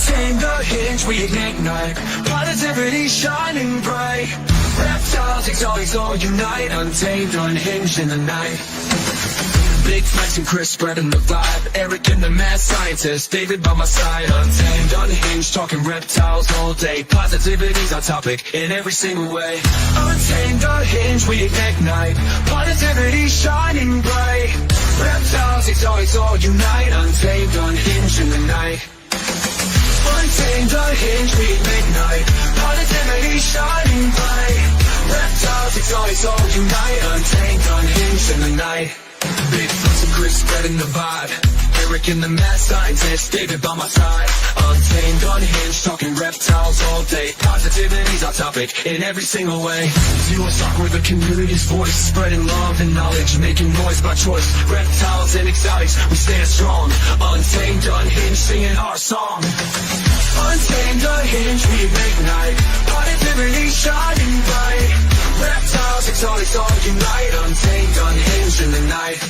Untamed Unhinged, we ignite. Positivity shining bright. Reptiles, exalt, unite. Untamed, unhinged in the night. Big Flex and Chris spreading the vibe. Eric and the mad scientist, David by my side. Untamed, unhinged, talking reptiles all day. Positivity's our topic in every single way. Untamed, unhinged, we ignite. Positivity shining bright. Reptiles, exalt, unite. Untamed, unhinged in the night. Untamed, unhinged, we ignite. Positivity shining bright. Reptiles, exalt, unite. Untamed, unhinged in the night. Big Flex and Chris spreading the vibe. Eric and the mad scientist, David by my side. Untamed, unhinged, talking reptiles all day. Positivity's our topic in every single way. Zero stock with the community's voice, spreading love and knowledge, making noise by choice. Reptiles and exotics, we stand strong. Untamed, unhinged, singing our song. Untamed, unhinged, we ignite. Positivity shining bright. Reptiles, exotics, all unite. Untamed, unhinged in the night.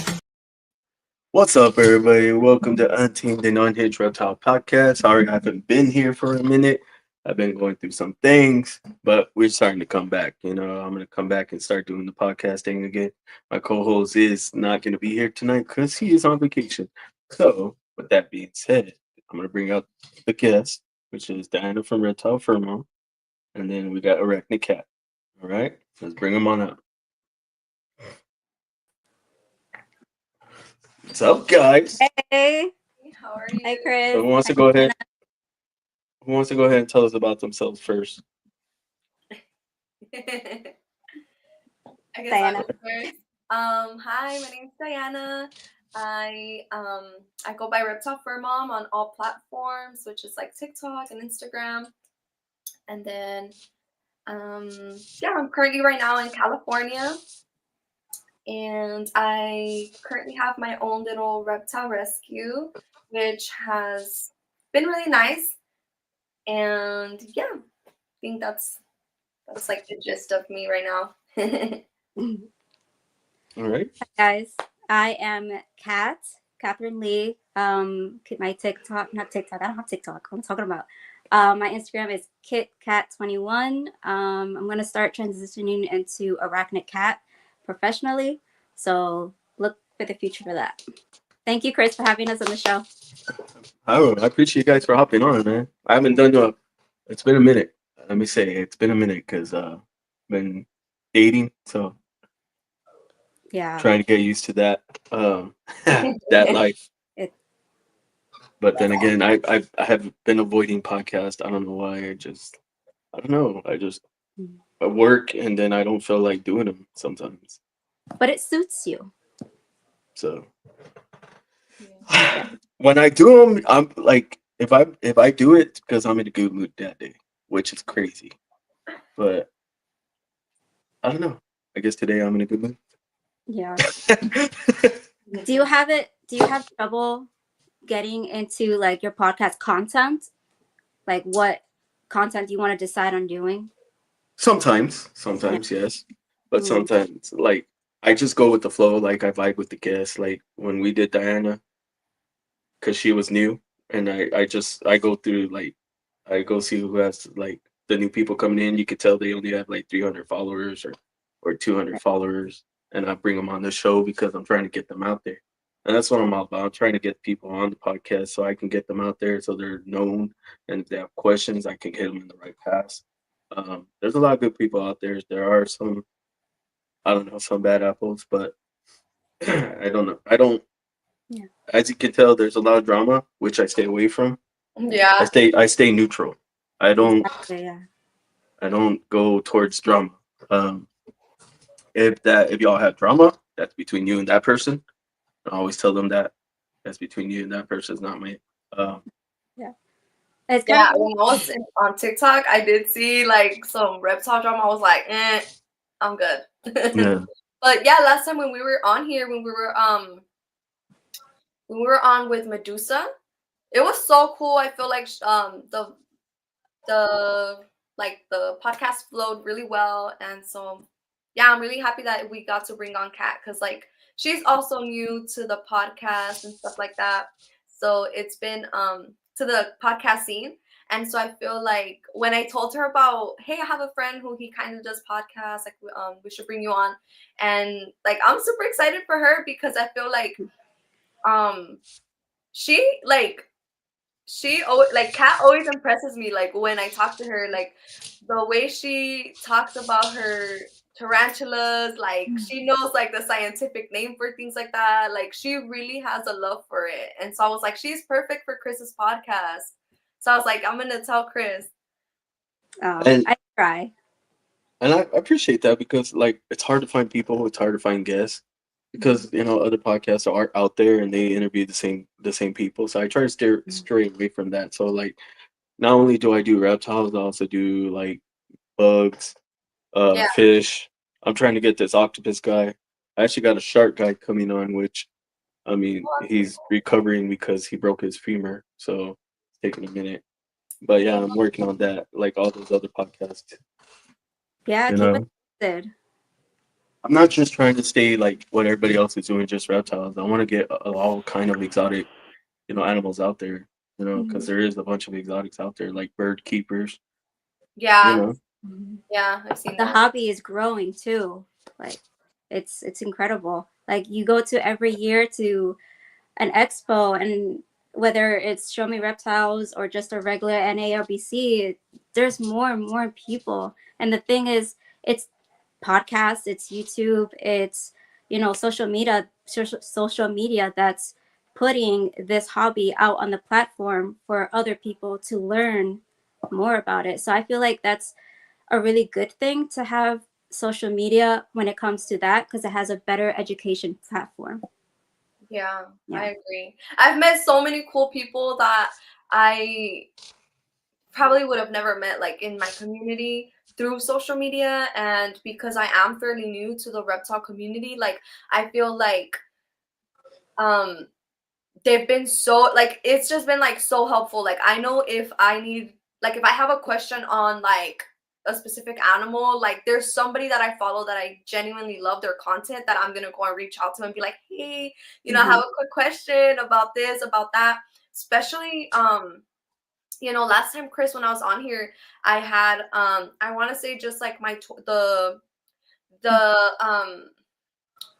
What's up, everybody? Welcome to Untamed and Unhinged Reptile Podcast. Sorry I haven't been here for a minute. I've been going through some things, but we're starting to come back. I'm going to come back and start doing the podcasting again. My co-host is not going to be here tonight because he is on vacation. So, with that being said, I'm going to bring out the guest, which is Diana from Reptile Firmo. And then we got Arachnid Kat. All right? Let's bring them on up. What's up, guys? Hey, How are you? hi Chris. So who wants to go ahead? Who wants to go ahead and tell us about themselves first? I guess Diana. I'll go first. Hi, my name's Diana. I go by Reptile Fur Mom on all platforms, which is like TikTok and Instagram. And then I'm currently right now in California. And I currently have my own little reptile rescue, which has been really nice. And yeah, I think that's like the gist of me right now. All right. Hi guys, I am Kat, Catherine Lee. My TikTok, not TikTok. I don't have TikTok. What am I talking about? My Instagram is KitKat21. I'm gonna start transitioning into Arachnid Kat professionally, so look for the future for that. Thank you, Chris, for having us on the show. I appreciate you guys for hopping on, man. I haven't done it's been a minute. Let me say it's been a minute because been dating, so Yeah, trying to get used to that that life. But then again, I have been avoiding podcasts. I don't know why. I don't know. I work and then I don't feel like doing them sometimes. but it suits you. So when I do them, I'm like, if I do it because I'm in a good mood that day, which is crazy. But I don't know. I guess today I'm in a good mood. Yeah. Do you have trouble getting into like your podcast content? Like what content you want to decide on doing? Sometimes, yes. But sometimes, like, I just go with the flow. Like, I vibe with the guests. Like, when we did Diana, because she was new, and I go through, like, I go see who has, like, the new people coming in. You could tell they only have, like, 300 followers or 200 followers, and I bring them on the show because I'm trying to get them out there. And that's what I'm all about. I'm trying to get people on the podcast so I can get them out there so they're known. And if they have questions, I can get them in the right path. There's a lot of good people out there. There are some, I don't know, some bad apples, but I don't know. Yeah. As you can tell, there's a lot of drama, which I stay away from. Yeah. I stay neutral. I don't go towards drama. If y'all have drama, that's between you and that person. I always tell them that's between you and that person. It's not me. It's Yeah, when I was on TikTok, I did see like some reptile drama. I was like, I'm good. Yeah. But yeah, last time when we were on here, when we were on with Medusa, it was so cool. I feel like the podcast flowed really well, and so yeah, I'm really happy that we got to bring on Kat because like she's also new to the podcast and stuff like that. So it's been to the podcast scene. And so I feel like when I told her about, hey, I have a friend who he kind of does podcasts, like we should bring you on, and like I'm super excited for her because I feel like she like Kat always impresses me, like when I talk to her, like the way she talks about her tarantulas, like she knows like the scientific name for things like that, like she really has a love for it. And so I was like, she's perfect for Chris's podcast. So I was like, I'm gonna tell Chris. And I try. and I appreciate that because like it's hard to find people, it's hard to find guests because other podcasts are out there and they interview the same people. So I try to stray away from that. So like not only do I do reptiles, I also do like bugs, Yeah. fish. I'm trying to get this octopus guy. I actually got a shark guy coming on, which I mean he's recovering because he broke his femur, so it's taking a minute. But yeah, I'm working on that, like all those other podcasts. Yeah, You keep it know, posted. I'm not just trying to stay like what everybody else is doing, just reptiles. I want to get all kind of exotic, animals out there. Because there is a bunch of exotics out there, like bird keepers. Yeah. Mhm. Yeah, I've seen The that. hobby is growing too. Like it's incredible. Like you go to every year to an expo, and whether it's Show Me Reptiles or just a regular NARBC, there's more and more people. And the thing is, it's podcasts, it's YouTube, it's social media that's putting this hobby out on the platform for other people to learn more about it. So I feel like that's a really good thing to have social media when it comes to that, because it has a better education platform. Yeah, Yeah. I agree. I've met so many cool people that I probably would have never met like in my community through social media. And because I am fairly new to the reptile community, like I feel like um they've been so like it's just been like so helpful. Like I know if I need like if I have a question on like a specific animal, like there's somebody that I follow that I genuinely love their content that I'm gonna go and reach out to and be like, hey, I have a quick question about this, about that. Especially last time, Chris, when I was on here, I had I want to say just like the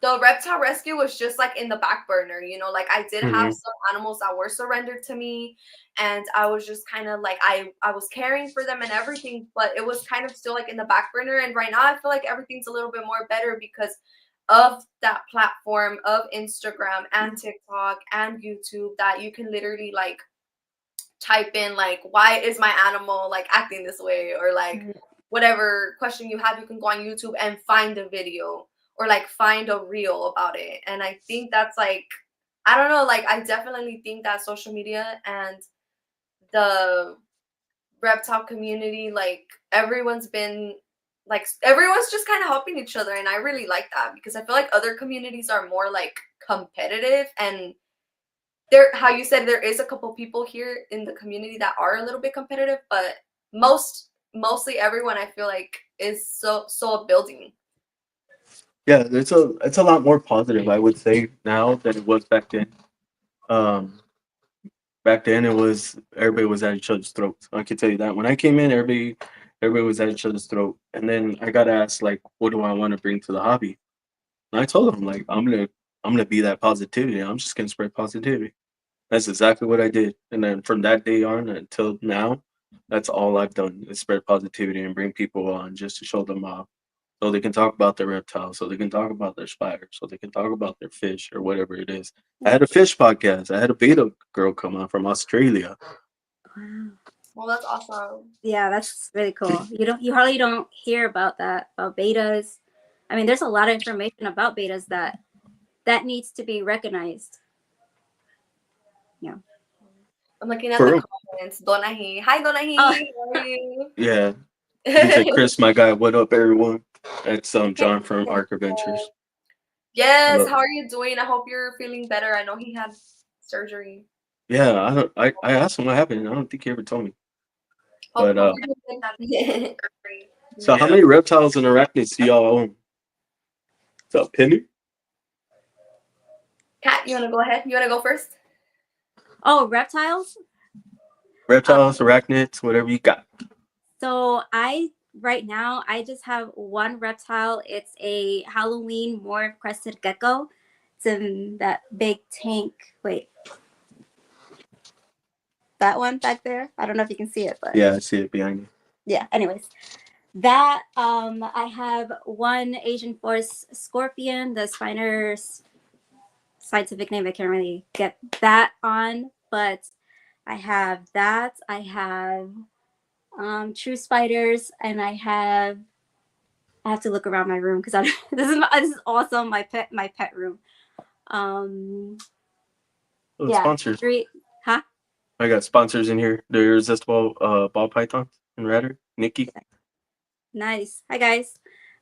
the reptile rescue was just like in the back burner, like I did have Hmm. some animals that were surrendered to me, and I was just kind of like I was caring for them and everything, but it was kind of still like in the back burner. And right now I feel like everything's a little bit more better because of that platform of Instagram and TikTok and YouTube, that you can literally like type in like, why is my animal like acting this way, or like whatever question you have, you can go on YouTube and find a video or like find a reel about it. And I think that's like, I don't know, like I definitely think that social media and the reptile community, like everyone's just kind of helping each other, and I really like that because I feel like other communities are more like competitive. And there, how you said, there is a couple people here in the community that are a little bit competitive, but mostly everyone I feel like is so building. Yeah, it's a lot more positive, I would say, now than it was back then. Um, Back then, it was everybody was at each other's throats. I can tell you that. When I came in, everybody was at each other's throat. And then I got asked like, what do I want to bring to the hobby? And I told them like, I'm gonna be that positivity. I'm just gonna spread positivity. That's exactly what I did. And then from that day on until now, that's all I've done is spread positivity and bring people on just to show them off. So they can talk about their reptiles, so they can talk about their spiders, so they can talk about their fish or whatever it is. I had a fish podcast. I had a beta girl come on from Australia. Wow. Well, that's awesome. Yeah, that's really cool. You hardly don't hear about that, about betas. I mean, there's a lot of information about betas that needs to be recognized. Yeah. I'm looking at For the real. comments. Donahi. Hi, Donahi. Oh, How are you? Yeah. He said, Chris, my guy, what up, everyone? That's John from Arc Adventures. Yes, Hello. how are you doing? I hope you're feeling better. I know he had surgery. Yeah, I asked him what happened. I don't think he ever told me. Hope, But hope you're doing good. so how many reptiles and arachnids do y'all own? What's up, Penny? Kat, you want to go ahead? You want to go first? oh, reptiles. Reptiles, arachnids, whatever you got. So right now I just have one reptile. It's a Halloween morph crested gecko. It's in that big tank. Wait, that one back there. I don't know if you can see it, but Yeah, I see it behind you. yeah. Anyways, that I have one Asian forest scorpion. The spiner's scientific name I can't really get that on, but I have that. I have true spiders, and I have to look around my room because this is awesome. My pet room. Oh, Yeah, sponsors. three. Huh? I got sponsors in here. The irresistible ball python and ratter. Nikki. Nice. Hi guys.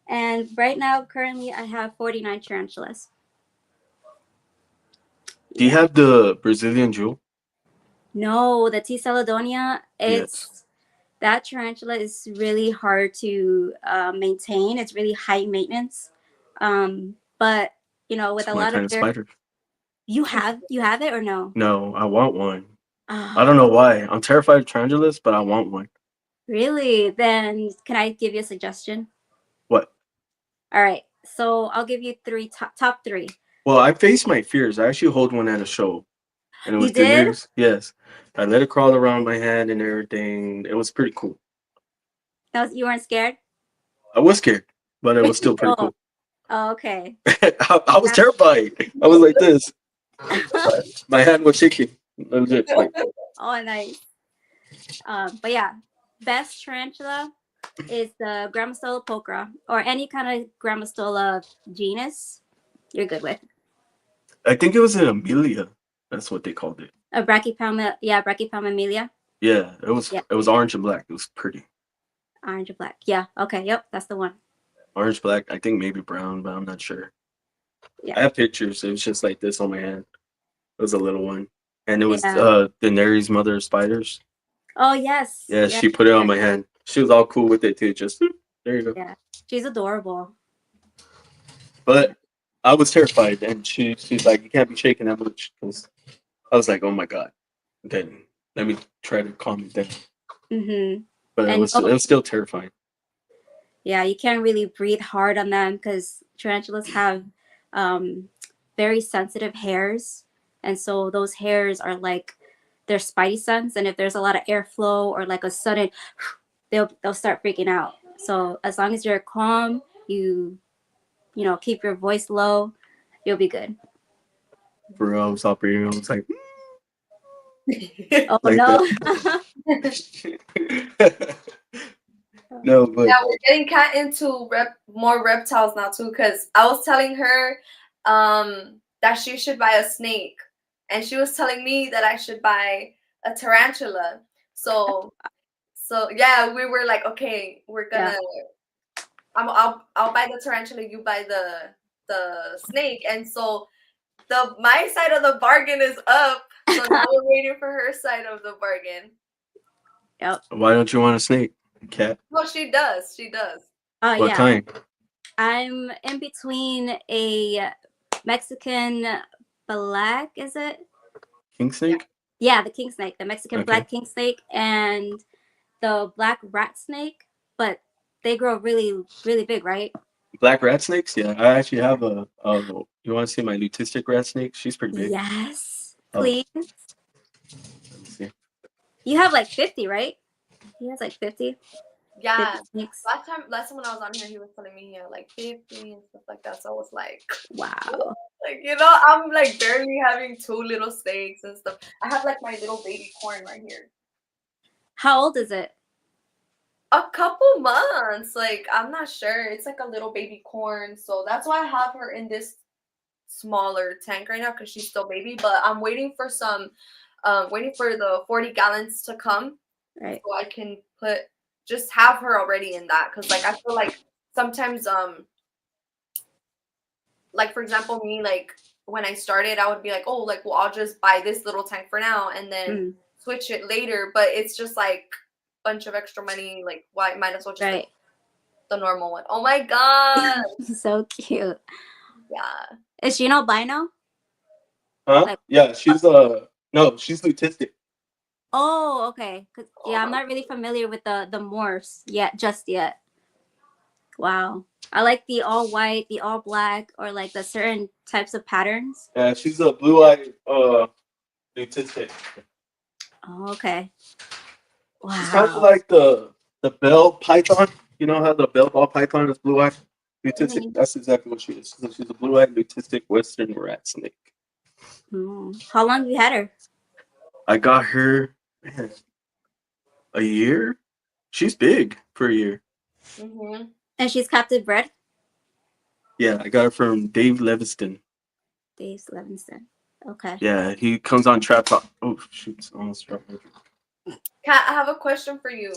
And right now, currently, I have 49 tarantulas. Do you have the Brazilian jewel? No, the T. Celadonia. Yes. That tarantula is really hard to maintain. It's really high maintenance. But with It's a my lot kind of of spider. you have it or no? No, I want one. I Oh, don't know why. I'm terrified of tarantulas, but I want one. really? Then can I give you a suggestion? What? All right. So I'll give you top three. Well, I faced my fears. I actually hold one at a show. And it You was did? Daenerys. Yes. I let it crawl around my head and everything. It was pretty cool. You weren't scared? I was scared, but it was still pretty cool. Oh, okay. I was terrified. I was like this. My hand was shaking. Legit. Like, Oh, nice. But yeah, best tarantula is the Grammostola pulchra or any kind of Grammostola genus. You're good with I think it was an Amelia. That's what they called it. a Brachypelma. Yeah, Brachypelma amelia. Yeah, it was. Yeah. It was orange and black. It was pretty. Orange and black. Yeah. Okay. Yep. That's the one. Orange, black. I think maybe brown, but I'm not sure. Yeah. I have pictures. It was just like this on my hand. It was a little one, and it was Yeah. Daenerys' mother of spiders. Oh yes. Yeah, she put it on my hand. She was all cool with it too. Just there you go. Yeah. She's adorable. But I was terrified, and she's like, "You can't be shaking that much." Because I was like, "Oh my god!" Then let me try to calm it down. Mm-hmm. But it was still terrifying. Yeah, you can't really breathe hard on them because tarantulas have very sensitive hairs, and so those hairs are like their spidey sense. And if there's a lot of airflow or like a sudden, they'll start freaking out. So as long as you're calm, you keep your voice low, you'll be good. For real, I was operating. I was like, Oh like no. No, but Yeah, we're getting Kat into more reptiles now too, because I was telling her that she should buy a snake, and she was telling me that I should buy a tarantula. So yeah, we were like, okay, we're gonna. I'll buy the tarantula, you buy the snake, and so my side of the bargain is up. So now we're waiting for her side of the bargain. Yep. Why don't you want a snake, Kat? Well, she does. She does. What Yeah. kind? I'm in between a Mexican black, is it? King snake? Yeah, the king snake, the Mexican Okay. black king snake, and the black rat snake, but they grow really, really big, right? Black rat snakes? Yeah, I actually have a you want to see my lutistic rat snake? She's pretty big. Yes, Oh. please. Let me see. You have like 50, right? He has like 50. Yeah. 50 snakes. Last time when I was on here, he was telling me he had like 50 and stuff like that. So I was like, Wow. like, I'm like barely having 2 little snakes and stuff. I have like my little baby corn right here. How old is it? A couple months. Like, I'm not sure. It's like a little baby corn. So that's why I have her in this smaller tank right now, because she's still baby. But I'm waiting for waiting for the 40 gallons to come. Right. So I can just have her already in that. Because like I feel like sometimes like for example me, like when I started, I would be like, oh, like, well, I'll just buy this little tank for now and then switch it later. But it's just like bunch of extra money. Like, why? Might as well just Right. the normal one. Oh my god. So cute. Yeah. Is she an albino? Huh? Like- Yeah, she's no, she's lutistic. Oh, okay. 'Cause, yeah, I'm not really familiar with the morphs yet, just yet. Wow. I like the all white, the all black, or like the certain types of patterns. Yeah, she's a blue-eyed autistic. Oh, okay. She's kind of Wow. like the bell python. You know how the bell python is blue-eyed? Autistic. Mhm. That's exactly what she is. She's a blue-eyed autistic western rat snake. How long have you had her? I got her, man, a year. She's big for a year. Mhm. And she's captive bred? Yeah, I got her from Dave Leviston. Dave Levinston. Okay. Yeah, he comes on Trap Talk. Oh shoot, almost dropped my drink. Kat, I have a question for you.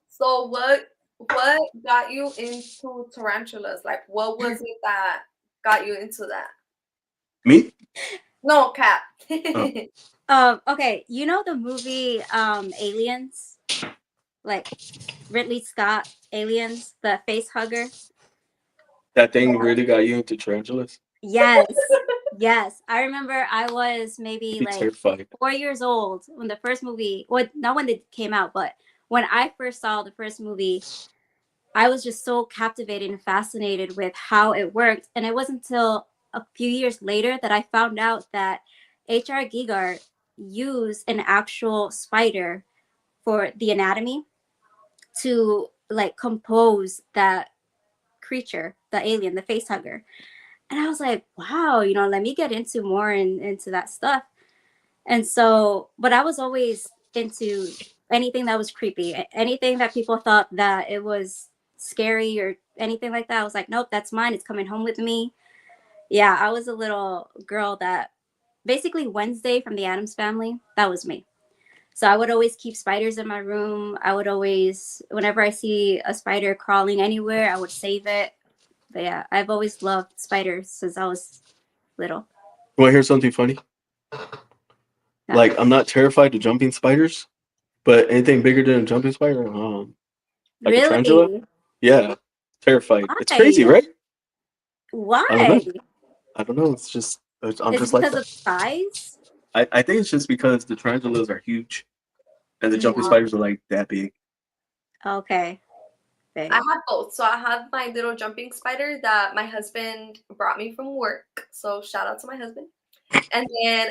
So what got you into tarantulas? Like, what was it that got you into that? Me? No, Kat. Okay. You know the movie Aliens? Like Ridley Scott Aliens, the face hugger? That thing really got you into tarantulas? Yes. Yes. I remember I was I'd maybe be like terrified. 4 years old when the first movie, well, not when it came out, but when I first saw the first movie, I was just so captivated and fascinated with how it worked. And it wasn't until a few years later that I found out that H.R. Giger used an actual spider for the anatomy to like compose that creature, the alien, the face hugger. And I was like, wow, let me get into more into that stuff. And so, but I was always into anything that was creepy, anything that people thought that it was scary or anything like that. I was like, nope, that's mine. It's coming home with me. Yeah, I was a little girl that basically Wednesday from the Addams Family, that was me. So I would always keep spiders in my room. I would always, whenever I see a spider crawling anywhere, I would save it. But yeah, I've always loved spiders since I was little. You want to hear something funny? Yeah. Like, I'm not terrified of jumping spiders, but anything bigger than a jumping spider, like a tarantula, Really? yeah, terrified. It's crazy, Why? right? I don't know. Why? I don't know. It's just I'm Is it just like because that. of size? I think it's just because the tarantulas are huge and the jumping No. spiders are like that big. Okay. I Big. have both. So I have my little jumping spider that my husband brought me from work. So shout out to my husband. And then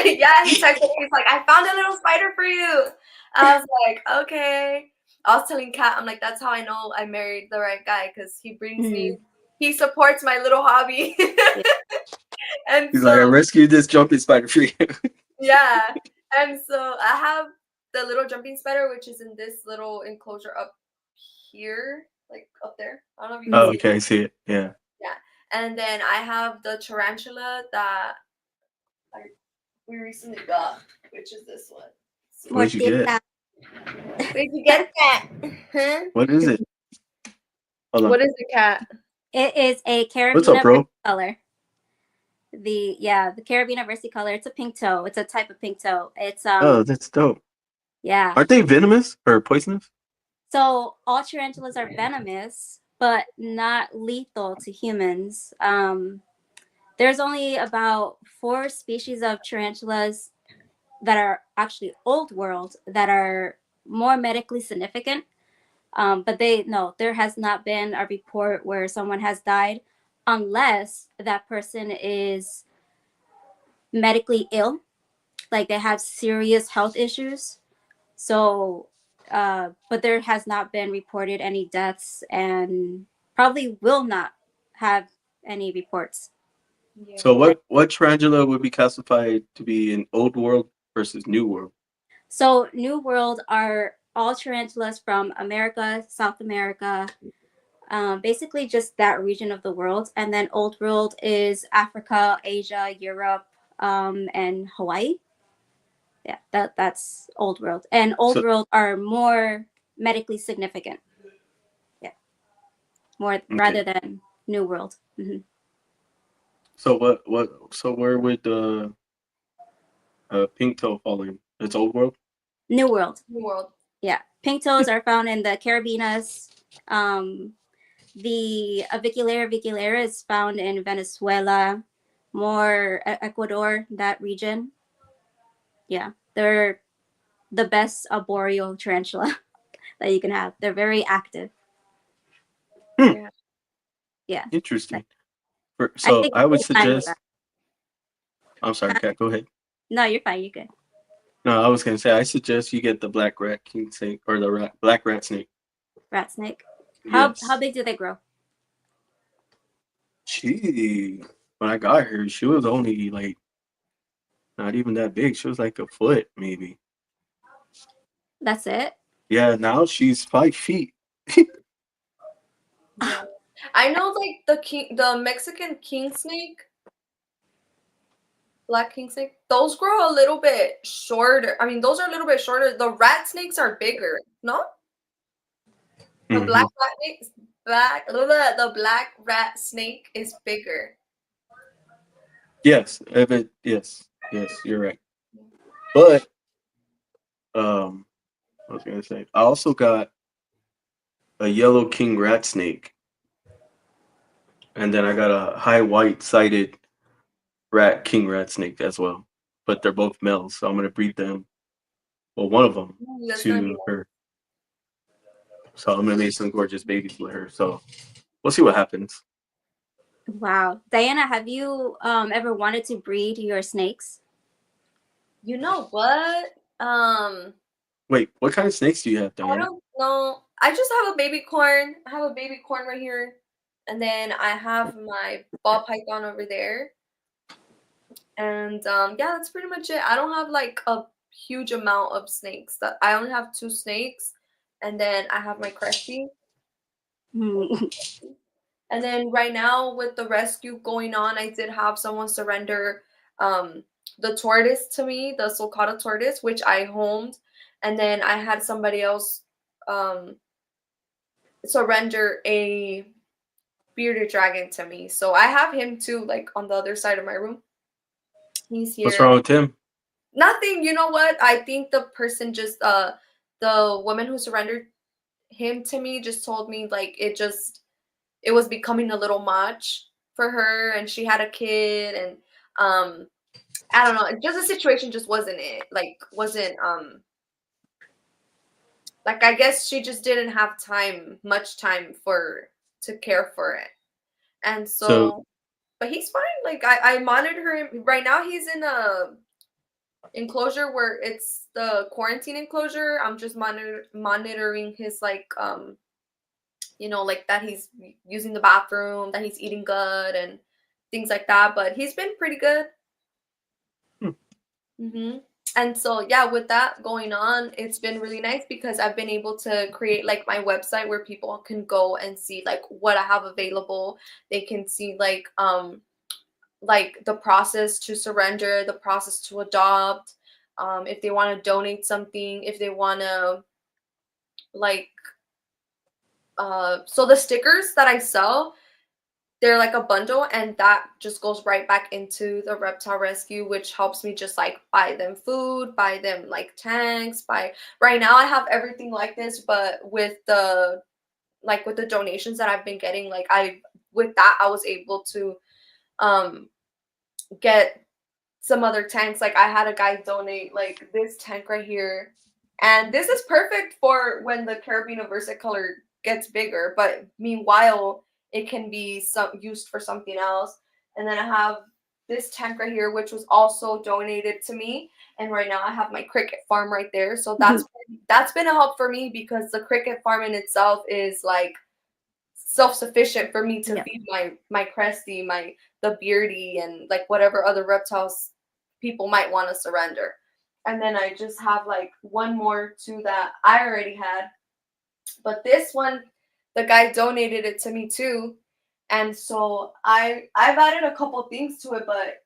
yeah, he texted me. He's like, I found a little spider for you. I was like, okay. I was telling Kat, I'm like, that's how I know I married the right guy because he brings me, he supports my little hobby. Yeah. And He's so like, I rescued this jumping spider for you. yeah, and so I have the little jumping spider, which is in this little enclosure up here, like up there. I don't know if you can Oh, see it. okay, I see it. Yeah. Yeah, and then I have the tarantula that we recently got, which is this one. What'd you get? Mortilla. Where'd you get that? Huh? What is it? Hold on. What is it, Kat? It is a What's up, carabiner bro? versicolor. The carabiner versicolor. It's a pink toe. It's a type of pink toe. It's Oh, that's dope. yeah. Aren't they venomous or poisonous? So all tarantulas are venomous, but not lethal to humans. There's only about 4 species of tarantulas that are actually old world that are more medically significant. But there has not been a report where someone has died unless that person is medically ill, like they have serious health issues. So, but there has not been reported any deaths and probably will not have any reports. Yeah. So what tarantula would be classified to be an old world versus new world? So, New World are all tarantulas from America, South America, basically just that region of the world. And then Old World is Africa, Asia, Europe, and Hawaii. Yeah, that's Old World. And Old So World are more medically significant. Yeah, more rather okay. than New World. Hmm. So so where would the pink toe fall in? It's old world? New World. New World. Yeah, pink toes are found in the Caribbeans. The avicularia is found in Venezuela, more Ecuador, that region. Yeah, they're the best arboreal tarantula that you can have. They're very active. Yeah. Yeah. Interesting. I So think I would it's time for suggest. that. I'm sorry, Huh? Kat. Go ahead. No, you're fine. You're good. No, I was gonna say I suggest you get the black rat king snake or the black rat snake. Rat snake. How Yes. big do they grow? She when I got her, she was only like not even that big. She was like a foot maybe. That's it. Yeah, now she's 5 feet. Yeah. I know like the Mexican king snake, black king snake, those grow a little bit shorter. I mean, those are a little bit shorter. The rat snakes are bigger, no? The Hmm. the black rat snake is bigger. Yes, yes, you're right. But I was gonna say I also got a yellow king rat snake, and then I got a high white sided king rat snake as well. But they're both males, so I'm gonna breed them. Well, one of them That's gonna be to her. So I'm gonna make some gorgeous babies with her. So we'll see what happens. Wow. Diana, have you ever wanted to breed your snakes? You know what? Wait, what kind of snakes do you have, I Diana? don't know. I just have a baby corn. I have a baby corn right here. And then I have my ball python over there. And yeah, that's pretty much it. I don't have like a huge amount of snakes. That I only have 2 snakes. And then I have my Cresty. Hmm. And then right now with the rescue going on, I did have someone surrender the tortoise to me, the sulcata tortoise, which I homed. And then I had somebody else um, surrender a bearded dragon to me. So I have him too, like on the other side of my room. He's What's here. wrong with him? Nothing, you know what? I think the person just the woman who surrendered him to me just told me like it was becoming a little much for her and she had a kid and I don't know, just the situation just wasn't it. Like wasn't like I guess she just didn't have much time to care for it. And So so but he's fine. Like I monitor him right now. He's in a enclosure where it's the quarantine enclosure. I'm just monitoring his like like that he's using the bathroom, that he's eating good and things like that. But he's been pretty good. hmm, And so yeah, with that going on, it's been really nice because I've been able to create like my website where people can go and see like what I have available. They can see like the process to surrender, the process to adopt, if they want to donate something, if they want to like so the stickers that I sell, they're like a bundle and that just goes right back into the reptile rescue, which helps me just like buy them food, buy them like tanks, buy right now I have everything like this, but with the donations that I've been getting, like I was able to get some other tanks. Like I had a guy donate like this tank right here. And this is perfect for when the Caribbean versicolor gets bigger, but meanwhile it can be used for something else. And then I have this tank right here, which was also donated to me. And right now I have my cricket farm right there. So that's been a help for me because the cricket farm in itself is like self-sufficient for me to Yeah. feed my Cresty, the Beardy, and like whatever other reptiles people might want to surrender. And then I just have like one more too that I already had. But this one, the guy donated it to me too. And so I've added a couple things to it, but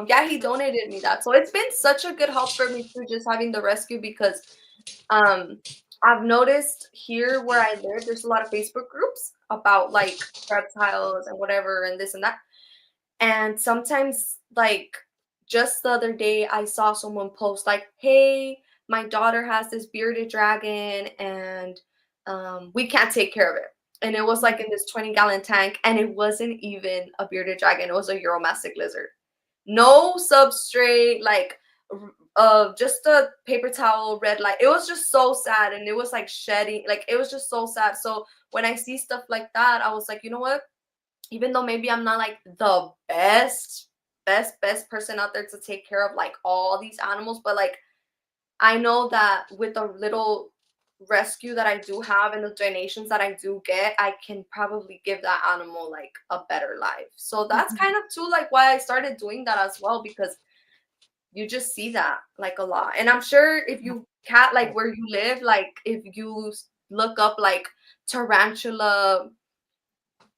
yeah, he donated me that. So it's been such a good help for me too, just having the rescue because I've noticed here where I live, there's a lot of Facebook groups about like reptiles and whatever and this and that. And sometimes, like just the other day, I saw someone post like, "Hey, my daughter has this bearded dragon, and we can't take care of it." And it was like in this 20-gallon tank, and it wasn't even a bearded dragon; it was a Euromastic lizard. No substrate, like of just a paper towel, red light. It was just so sad, and it was like shedding. Like it was just so sad. So when I see stuff like that, I was like, you know what? Even though maybe I'm not like the best person out there to take care of like all these animals, but like I know that with the little rescue that I do have and the donations that I do get, I can probably give that animal like a better life. So that's kind of too like why I started doing that as well, because you just see that like a lot. And I'm sure if you cat like where you live, like if you look up like tarantula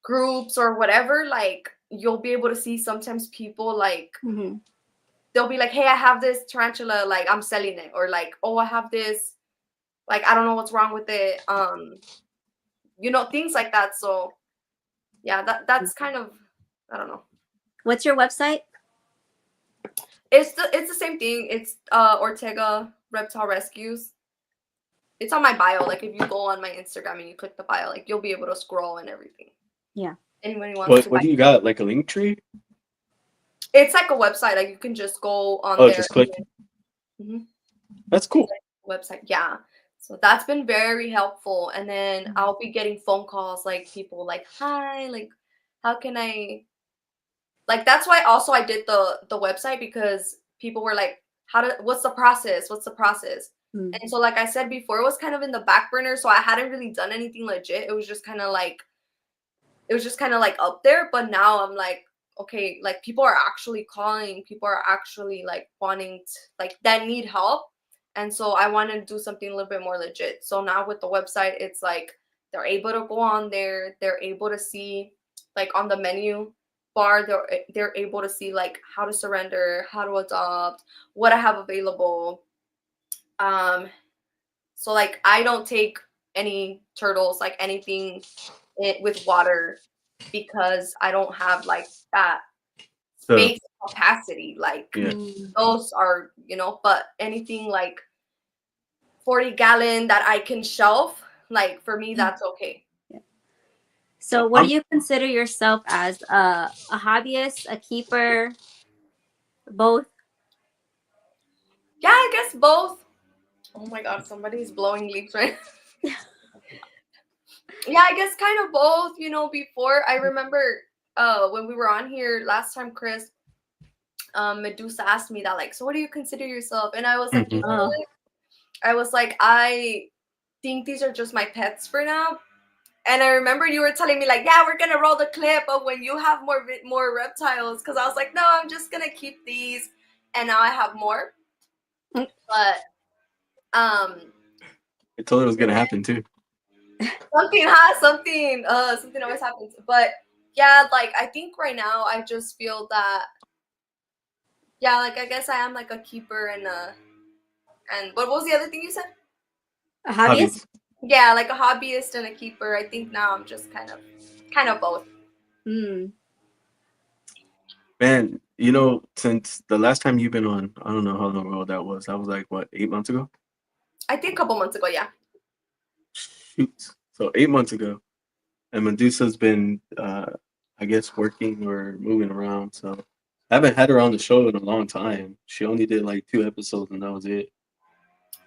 groups or whatever, like you'll be able to see sometimes people like they'll be like, hey, I have this tarantula, like I'm selling it, or like, oh, I have this, like I don't know what's wrong with it, you know, things like that. So yeah, that's kind of, I don't know. What's your website? It's the same thing. It's Ortega Reptile Rescues. It's on my bio. Like if you go on my Instagram and you click the bio, like you'll be able to scroll and everything. Yeah. Anyone who wants to What do you got? Like a link tree? It's like a website. Like you can just go on Oh, there. just click. That's cool. Website. Yeah. So that's been very helpful. And then I'll be getting phone calls, like people like, hi, like how can I, like that's why also I did the website, because people were like, what's the process? What's the process? And so like I said before, it was kind of in the back burner. So I hadn't really done anything legit. It was just kind of like up there. But now I'm like, okay, like people are actually calling, people are actually like wanting to, like that need help. And so I want to do something a little bit more legit. So now with the website, it's like they're able to go on there, they're able to see like on the menu bar, they're able to see like how to surrender, how to adopt, what I have available. So like I don't take any turtles, like anything with water, because I don't have like that space capacity. Like those are, you know, but anything like 40-gallon that I can shelf, like for me, that's okay. So what do you consider yourself as, a hobbyist, a keeper, both? Yeah, I guess both. Oh my God, somebody's blowing leaves right Yeah, I guess kind of both, you know. Before, I remember when we were on here last time, Chris, Medusa asked me that, like, so what do you consider yourself? And I was like, you know what? I was like, I think these are just my pets for now. And I remember you were telling me like, yeah, we're gonna roll the clip of when you have more reptiles, because I was like, no, I'm just gonna keep these, and now I have more. But I told it was gonna happen too. something always happens. But yeah, like I think right now I just feel that, yeah, like I guess I am like a keeper and what was the other thing you said? A hobbyist? Yeah, like a hobbyist and a keeper. I think now I'm just kind of both. Man, you know, since the last time you've been on, I don't know how long ago that was. That was like what, 8 months ago? I think a couple months ago, yeah. Shoot. So 8 months ago. And Medusa's been I guess working or moving around. So I haven't had her on the show in a long time. She only did like 2 episodes and that was it.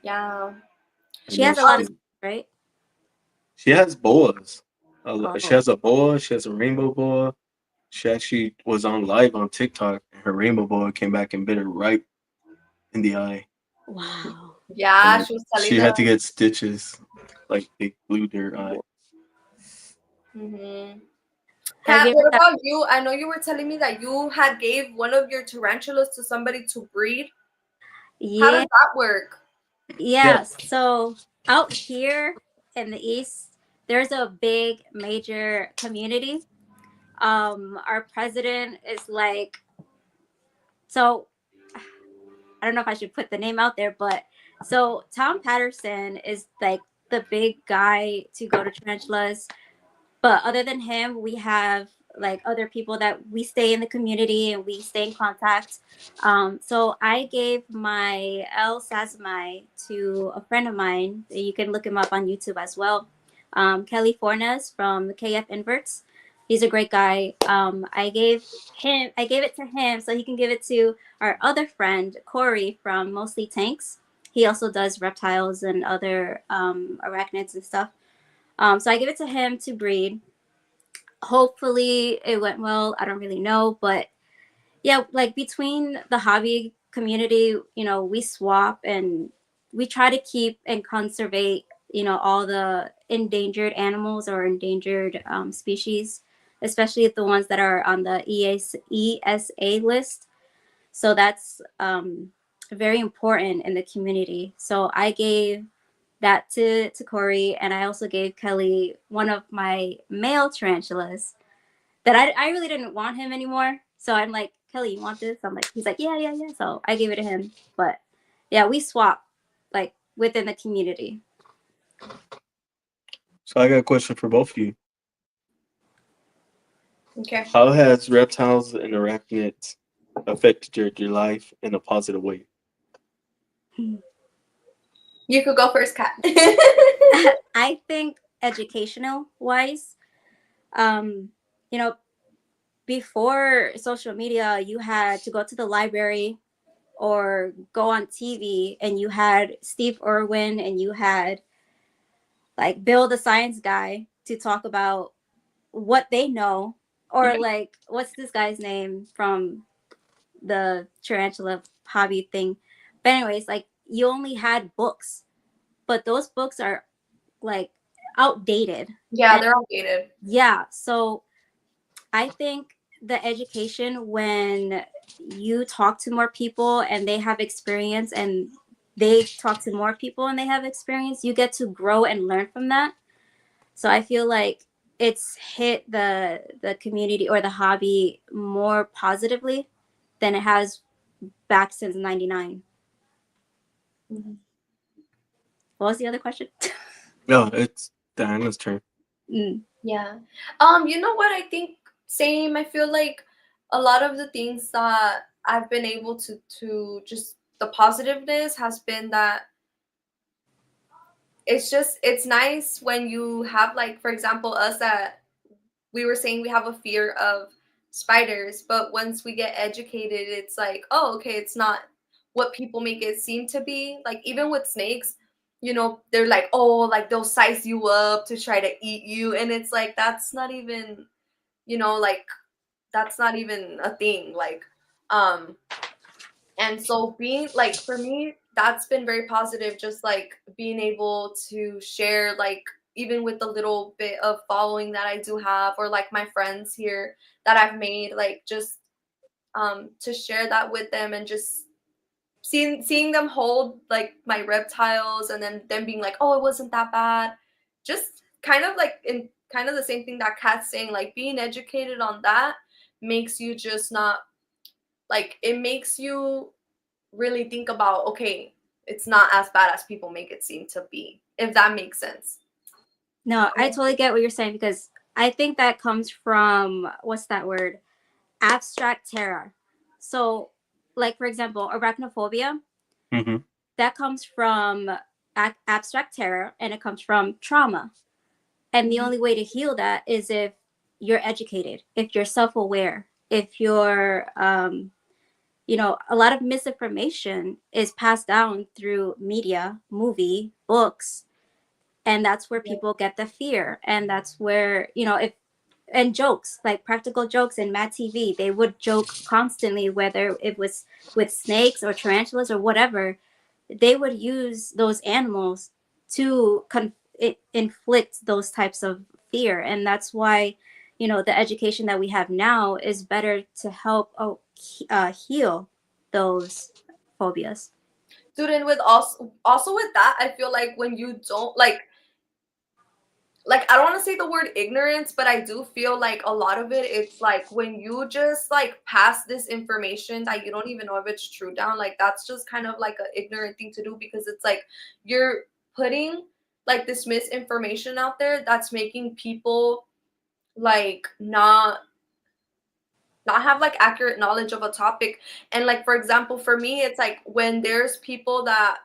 Yeah. She has a lot of, right? She has boas. She has a boa. She has a rainbow boa. She actually was on live on TikTok, and her rainbow boa came back and bit her right in the eye. Wow. Yeah, she was telling she had to get stitches, like they glued her eye. Kat, what about you? I know you were telling me that you had gave one of your tarantulas to somebody to breed. Yeah. How does that work? Yeah. So out here in the East, there's a big major community. Our president is like, so I don't know if I should put the name out there, but so Tom Patterson is like the big guy to go to tarantulas. But other than him, we have like other people that we stay in the community and we stay in contact. So I gave my El Sazamai to a friend of mine. You can look him up on YouTube as well. Kelly Fornes from the KF Inverts. He's a great guy. I gave it to him so he can give it to our other friend Corey from Mostly Tanks. He also does reptiles and other arachnids and stuff. So I gave it to him to breed. Hopefully it went well. I don't really know, but yeah, like between the hobby community, we swap and we try to keep and conservate, all the endangered animals or endangered species, especially the ones that are on the ESA list. So that's very important in the community. So I gave that to Corey, and I also gave Kelly one of my male tarantulas that I really didn't want him anymore. So I'm like, Kelly, you want this? I'm like, he's like, yeah, yeah, yeah. So I gave it to him. But yeah, we swap like within the community. So I got a question for both of you. Okay. How has reptiles and arachnids affected your life in a positive way? You could go first, Kat. I think educational wise, um, you know, before social media, you had to go to the library or go on TV, and you had Steve Irwin and you had like Bill the science guy to talk about what they know, or like what's this guy's name from the tarantula hobby thing. But anyways, like you only had books, but those books are like outdated. Yeah, And they're outdated. yeah, so I think the education, when you talk to more people and they have experience and they talk to more people and they have experience, you get to grow and learn from that. So I feel like it's hit the community or the hobby more positively than it has back since 99. Mm-hmm. What was the other question? No, it's Diana's turn. Yeah. You know what? I think same. I feel like a lot of the things that I've been able to just the positiveness has been that it's nice when you have, like, for example, us that we were saying we have a fear of spiders, but once we get educated, it's like, oh, okay, it's not what people make it seem to be. Like, even with snakes, they're like, oh, like they'll size you up to try to eat you. And it's like, that's not even, like, that's not even a thing. Like, and so being like, for me, that's been very positive, just like being able to share, like, even with the little bit of following that I do have, or like my friends here that I've made, like, just to share that with them, and just seeing them hold like my reptiles, and then them being like, oh, it wasn't that bad. Just kind of like in kind of the same thing that Kat's saying, like being educated on that makes you just not, like, it makes you really think about, okay, it's not as bad as people make it seem to be, if that makes sense. No, I totally get what you're saying, because I think that comes from, what's that word? Abstract terror. So, like, for example, arachnophobia, Mm-hmm. that comes from abstract terror, and it comes from trauma. And the only way to heal that is if you're educated, if you're self-aware, if you're, a lot of misinformation is passed down through media, movie, books, and that's where people get the fear. And that's where, and jokes, like practical jokes in Mad TV, they would joke constantly, whether it was with snakes or tarantulas or whatever. They would use those animals to inflict those types of fear. And that's why, the education that we have now is better to help heal those phobias. Dude, and with also with that, I feel like when you don't like I don't want to say the word ignorance, but I do feel like a lot of it's like when you just like pass this information that you don't even know if it's true down, like that's just kind of like an ignorant thing to do, because it's like you're putting like this misinformation out there that's making people like not have like accurate knowledge of a topic. And like, for example, for me, it's like when there's people that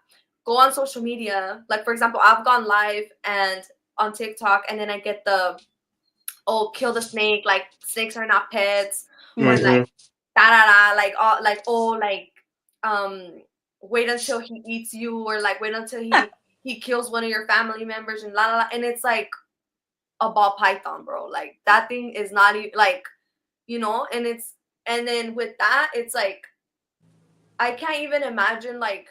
go on social media, like for example, I've gone live and on TikTok, and then I get the oh, kill the snake, like snakes are not pets, or Mhm. like da da da, like all like oh like wait until he eats you, or like wait until he kills one of your family members and la la la, and it's like a ball python, bro. Like that thing is not even like, you know, and then with that, it's like I can't even imagine like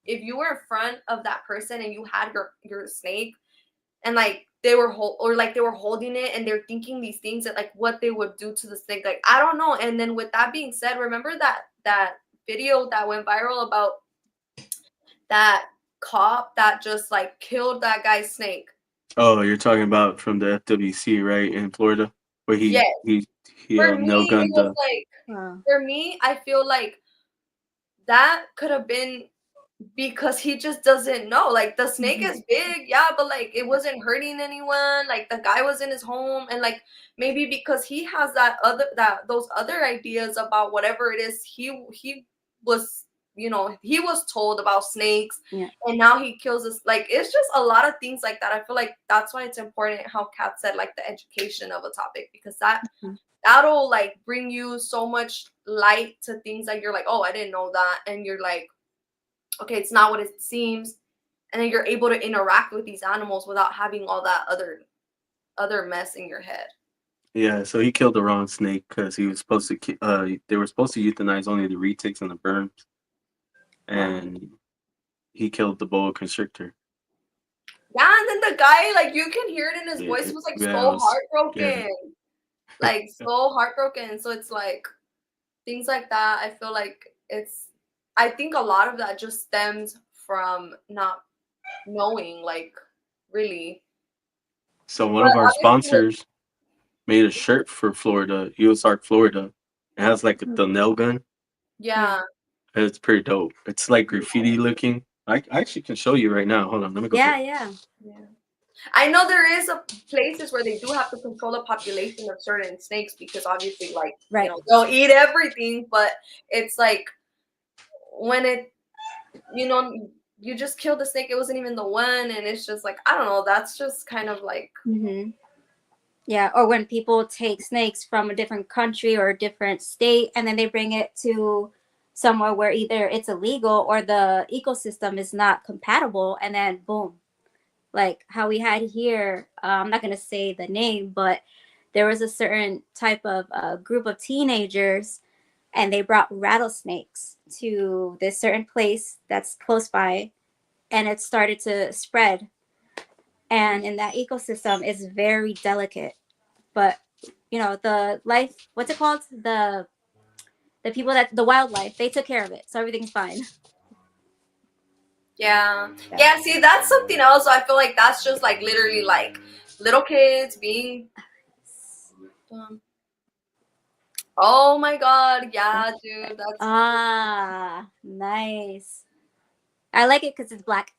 if you were in front of that person and you had your snake and like they were they were holding it and they're thinking these things that like what they would do to the snake, like I don't know. And then with that being said, remember that video that went viral about that cop that just like killed that guy's snake? Oh, you're talking about from the FWC, right, in Florida, where Yes. he For nail me, it gunned was the. like Wow. for me, I feel like that could have been because he just doesn't know. Like the snake is big, yeah, but like it wasn't hurting anyone. Like the guy was in his home, and like maybe because he has those other ideas about whatever it is he was, you know, he was told about snakes, Yeah. and now he kills us. Like it's just a lot of things like that. I feel like that's why it's important how Kat said like the education of a topic, because that'll like bring you so much light to things that you're like, oh, I didn't know that, and you're like, okay, it's not what it seems, and then you're able to interact with these animals without having all that other mess in your head. Yeah, so he killed the wrong snake because he was supposed to. They were supposed to euthanize only the retics and the berms, and he killed the boa constrictor. Yeah, and then the guy, like you can hear it in his voice, was like Yeah, so it was- heartbroken, yeah. like so heartbroken. So it's like things like that. I feel like I think a lot of that just stems from not knowing, like really. So one But of our obviously, sponsors made a shirt for Florida, USARK Florida. It has like the nail gun. yeah. And it's pretty dope. It's like graffiti looking. I actually can show you right now. Hold on, let me go. Yeah, get it. yeah. I know there is places where they do have to control the population of certain snakes because obviously, like, Right. you know, they'll eat everything. But it's like when it, you know, you just killed the snake, it wasn't even the one, and it's just like I don't know. That's just kind of like Yeah, or when people take snakes from a different country or a different state and then they bring it to somewhere where either it's illegal or the ecosystem is not compatible, and then boom, like how we had here. I'm not going to say the name, but there was a certain type of group of teenagers and they brought rattlesnakes to this certain place that's close by, and it started to spread. And in that ecosystem is very delicate, but you know, the life, what's it called, the people that the wildlife, they took care of it, so everything's fine. yeah. See, that's something else. I feel like that's just like literally like little kids being. Oh my god, yeah, dude, that's Nice. I like it because it's black.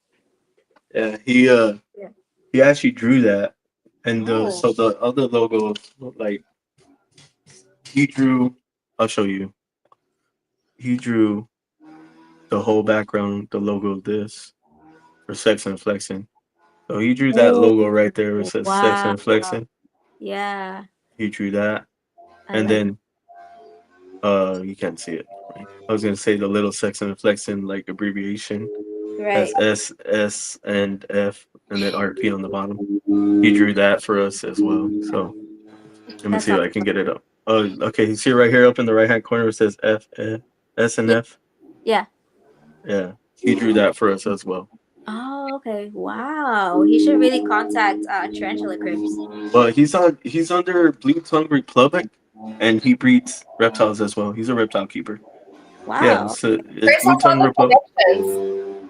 Yeah, he actually drew that, and so the other logo, like he drew. I'll show you. He drew the whole background, the logo of this for Sex and Flexing. So he drew that logo right there where it says Sex and Flexing. Yeah. He drew that, and then you can't see it. Right? I was gonna say the little Sex and Flexing like abbreviation. Right. Has S and F and then RP on the bottom. He drew that for us as well. So let me see if I can get it up. Oh, okay. You see right here up in the right hand corner it says S and F. Yeah. Yeah. He drew that for us as well. Oh, okay. Wow. He should really contact Tarantula Crips. Well, he's under Blue Tongue Republic, and he breeds reptiles as well. He's a reptile keeper. Wow. Yeah, so it's Blue Tongue Republic.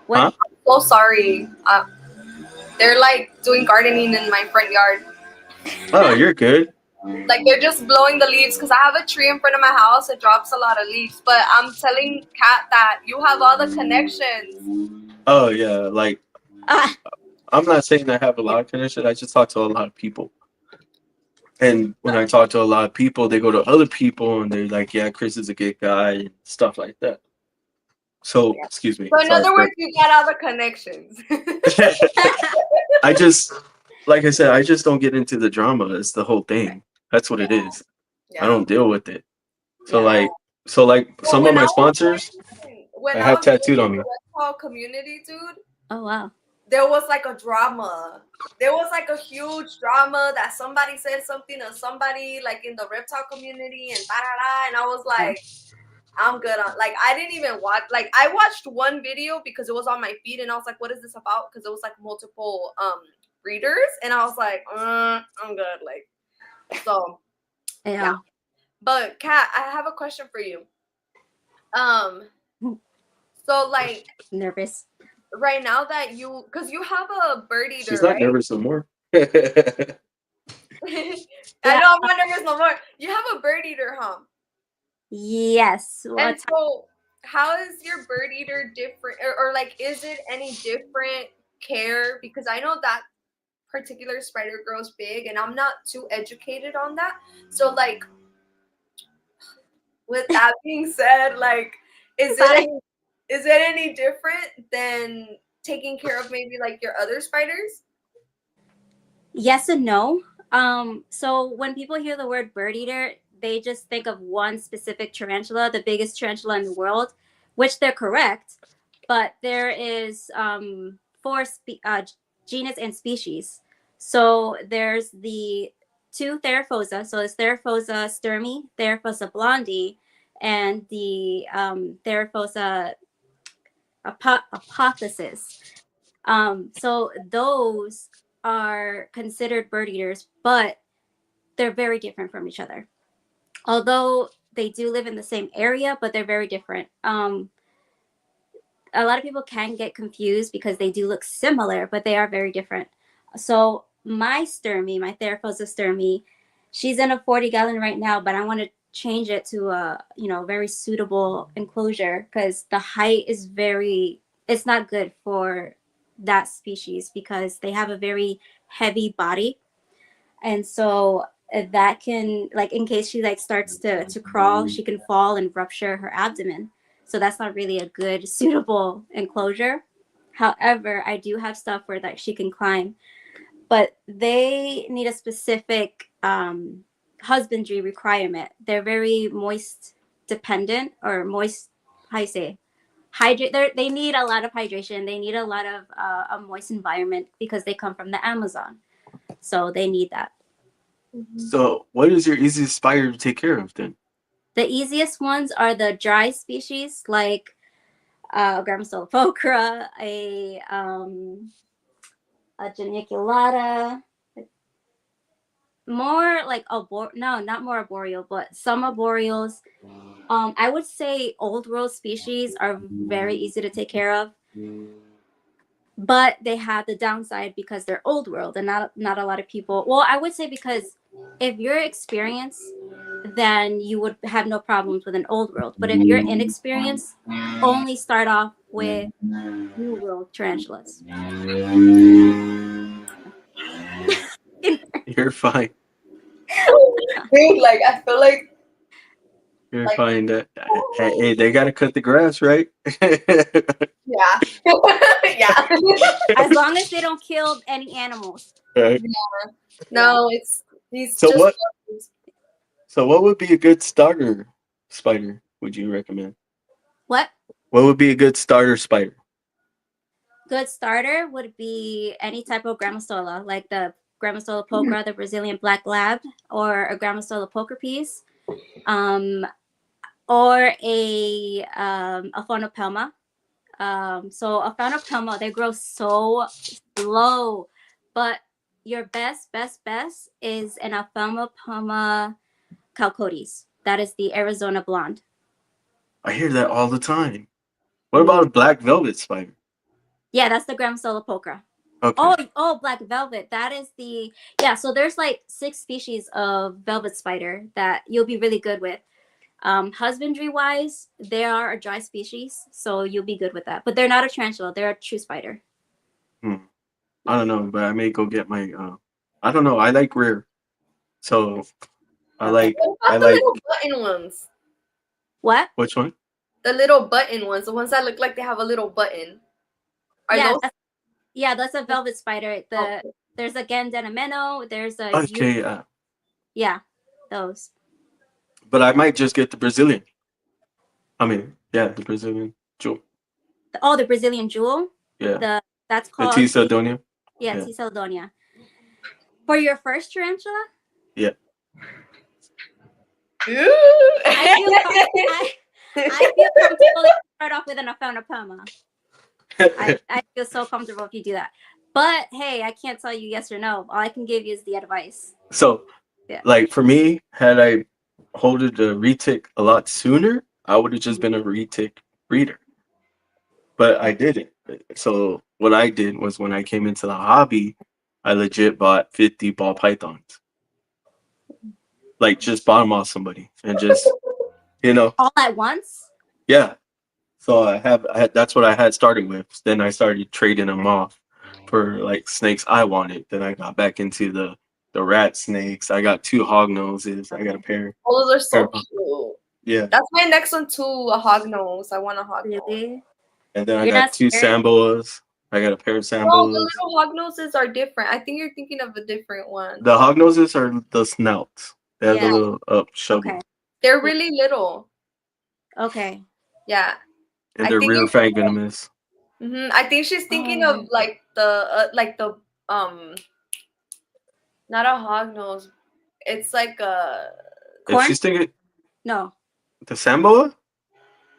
What? Huh? I'm so sorry. They're like doing gardening in my front yard. Oh, you're good. Like they're just blowing the leaves because I have a tree in front of my house. It drops a lot of leaves. But I'm telling Kat that you have all the connections. Oh yeah, like I'm not saying I have a lot of connections. I just talk to a lot of people. And when I talk to a lot of people, they go to other people and they're like, yeah, Chris is a good guy and stuff like that. So, excuse me. So in other words, you got all the connections. I just, like I said, I just don't get into the drama. It's the whole thing. That's what it Yeah. is. I Yeah. don't deal with it. So Yeah. like, so like Well, some of when I my was sponsors, when I I have was in tattooed on the me. reptile community, dude, Oh wow. there was like a drama. There was like a huge drama that somebody said something to somebody like in the reptile community and da da da, and I was like, I'm good on, like, I didn't even watch, like, I watched one video because it was on my feed and I was like, what is this about? Because it was like multiple readers, and I was like, I'm good, like, so Yeah. But Kat, I have a question for you. So like Nervous. right now that you, because you have a bird eater, She's not right? nervous no more. I know I'm not nervous no more. You have a bird eater, huh? Yes. And What? so how is your bird eater different, or like, is it any different care? Because I know that particular spider grows big and I'm not too educated on that. So like, with that being said, like, is it any different than taking care of maybe like your other spiders? Yes and no. So when people hear the word bird eater, they just think of one specific tarantula, the biggest tarantula in the world, which they're correct. But there is four genus and species. So there's the two Theraphosa. So it's Theraphosa sturmi, Theraphosa blondi, and the Theraphosa apophysis. So those are considered bird eaters, but they're very different from each other. Although they do live in the same area, but they're very different. A lot of people can get confused because they do look similar, but they are very different. So my sturmy, my Theraphosa sturmy, she's in a 40-gallon right now, but I want to change it to a very suitable enclosure because the height is it's not good for that species because they have a very heavy body, and so that can, like, in case she like starts to crawl, she can fall and rupture her abdomen. So that's not really a good suitable enclosure. However, I do have stuff where that she can climb, but they need a specific husbandry requirement. They're very moist dependent, or moist, how you say, hydrate. They need a lot of hydration. They need a lot of a moist environment because they come from the Amazon, so they need that. So, what is your easiest spider to take care of then? The easiest ones are the dry species, like Grammostolepocra, a geniculata, more like no, not more arboreal, but some arboreals. I would say old world species are very easy to take care of, but they have the downside because they're old world and not a lot of people. Well, I would say because if you're experienced, then you would have no problems with an old world. But if you're inexperienced, only start off with new world tarantulas. You're fine. Dude, like, I feel like You're fine. Hey, they gotta cut the grass, right? yeah. Yeah. As long as they don't kill any animals. Right. No, he's So just what? So what would be a good starter spider? Would you recommend? What? What would be a good starter spider? Good starter would be any type of Grammostola, like the Grammostolepocra, the Brazilian black lab, or a Grammostolepoker piece, or a Phaunopelma. So a Phaunopelma, they grow so slow, but your best is an Phaunopelma calcodes. That is the Arizona blonde. I hear that all the time. What about a black velvet spider? Yeah, that's the Grammostolepocra. Okay. Oh, black velvet. That is the, so there's like 6 species of velvet spider that you'll be really good with. Husbandry wise, they are a dry species, so you'll be good with that. But they're not a tarantula, they're a true spider. I don't know, but I may go get my I don't know. I like rare. So I like little button ones. What? Which one? The little button ones, the ones that look like they have a little button. Are those? That's a velvet spider. The There's a Gandenameno. There's a Okay, yeah, those. but I might just get the Brazilian. I mean, yeah, the Brazilian jewel. Oh, the Brazilian jewel. Yeah, That's the called T. Sardonia. yeah, Yeah. T. Seladonia. For your first tarantula, Yeah. I feel comfortable if you start off with an Aphanopema. I feel so comfortable if you do that. But hey, I can't tell you yes or no. All I can give you is the advice. So, Yeah. like for me, had I holded the retic a lot sooner, I would have just been a retic breeder. But I didn't. So what I did was when I came into the hobby, I legit bought 50 ball pythons. Like just bought them off somebody and just, you know, All at once? yeah. So that's what I had started with. Then I started trading them off for like snakes I wanted. Then I got back into the rat snakes. I got 2 hog noses. I got a pair. Oh, those are so pair- cute. Yeah. That's my next one too, a hog nose. I want a hog nose. Really? And then I You're got not 2 scared? samboas. I got a pair of No, the samboas. little hog noses are different. I think you're thinking of a different one. The hog noses are the snouts. They have the Yeah. little up shovel. Okay. They're really little. Okay. Yeah. And I they're think real it's- fang venomous. I think she's thinking Oh. of like the not a hog nose. It's like a If Corn? she's thinking No. the samboa,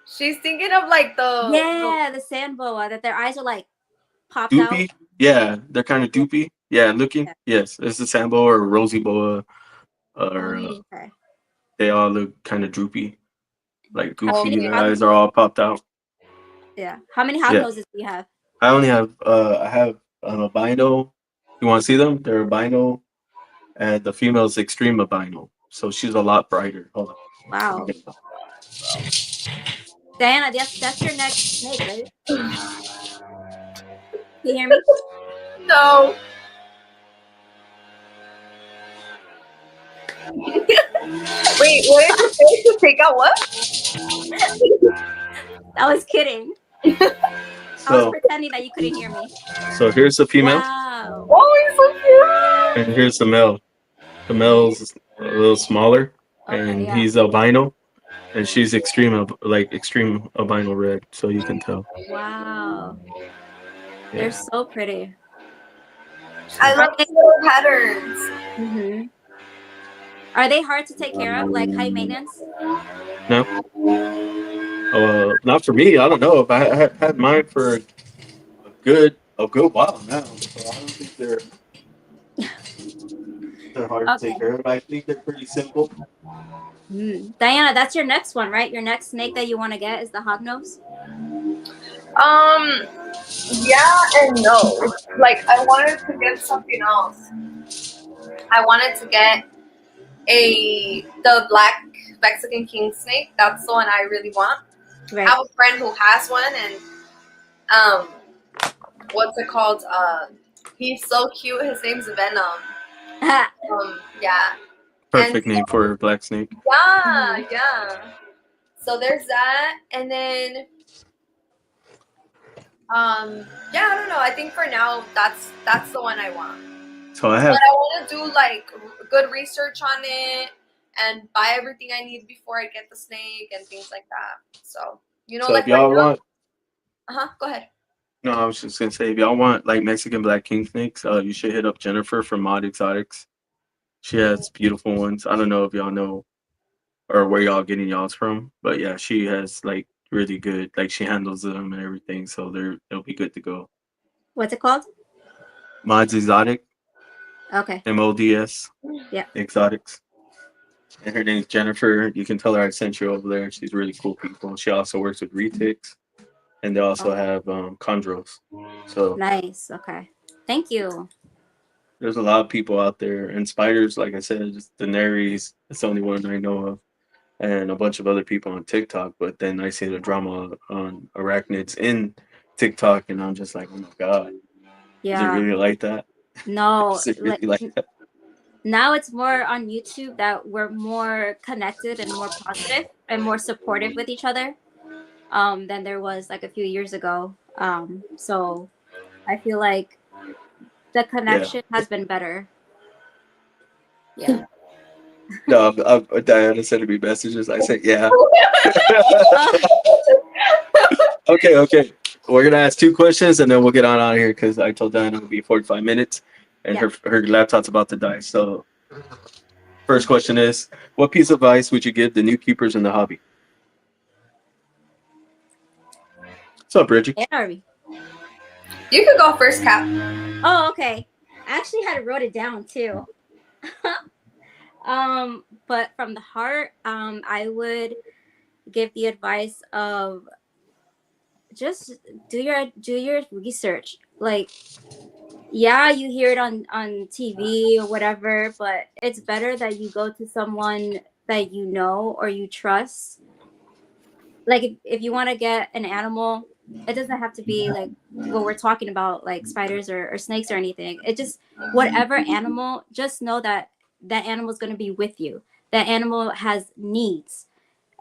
she's thinking of like the Yeah, the sand boa that their eyes are like popped out. doopy, yeah, they're kind of doopy. Yeah, looking. Yeah. Yes, it's the samboa or rosy boa, or Okay. they all look kind of droopy, like How goofy. many Their hog- eyes are all popped out. Yeah. How many hog Yeah. noses do you have? I only have I have an albino. You want to see them? They're albino, and the female is extreme albino, so she's a lot brighter. Hold on. Wow. Diana, that's your next snake, right? Can you hear me? No. Wait, what did you say? To take out what? I was kidding. I was So pretending that you couldn't hear me. so here's the female, Wow. Oh, he's so cute. and here's the male. The male's a little smaller, Okay, and yeah. he's albino, and she's extreme albino red, so you can tell. Wow. Yeah. They're so pretty. I love the little patterns. Mm-hmm. Are they hard to take care of? Like high maintenance? No, not for me. I don't know. If I had mine for a good while now, so I don't think they're hard to take Okay. care of. I think they're pretty simple. Diana, that's your next one, right? Your next snake that you want to get is the hognose? Yeah and no. Like I wanted to get something else. I wanted to get the black Mexican king snake. That's the one I really want. Right. I have a friend who has one, and what's it called? He's so cute. His name's Venom. Yeah. Perfect name for a black snake. Yeah. So there's that, and then yeah, I don't know. I think for now that's the one I want. So I have But I want to do like good research on it and buy everything I need before I get the snake and things like that. So so like if y'all want Go ahead. no, I was just gonna say if y'all want like Mexican black king snakes, you should hit up Jennifer from Mod Exotics. She has beautiful ones. I don't know if y'all know or where y'all getting y'all's from, but yeah, she has like really good, like she handles them and everything, so they'll be good to go. What's it called? Mods Exotic, Okay. MODS, Yeah. Exotics. And her name's Jennifer. You can tell her I sent you over there. She's really cool people. She also works with retics, and they also have chondros. So Nice. Okay. Thank you. there's a lot of people out there, and spiders, like I said, just Daenerys. It's the only one I know of, and a bunch of other people on TikTok. But then I see the drama on arachnids in TikTok, and I'm just like, oh my god, is it Yeah. really like that? No. Is it really like that? Now it's more on YouTube that we're more connected and more positive and more supportive with each other than there was like a few years ago. So I feel like the connection has been better. Yeah. No, Diana sending me messages. I said, yeah. Okay. We're gonna ask 2 questions and then we'll get on out of here because I told Diana it'll be 45 minutes, and Yeah. her laptop's about to die. So, first question is, what piece of advice would you give the new keepers in the hobby? What's up, Bridgie? And Arby. You could go first, Cap. Oh, okay. I actually had wrote it down too. But from the heart, I would give the advice of just do your research. Like, yeah, you hear it on TV or whatever, but it's better that you go to someone that you know or you trust. Like, if you want to get an animal, it doesn't have to be like what we're talking about, like spiders or snakes or anything. It just, whatever animal, just know that that animal is going to be with you. That animal has needs.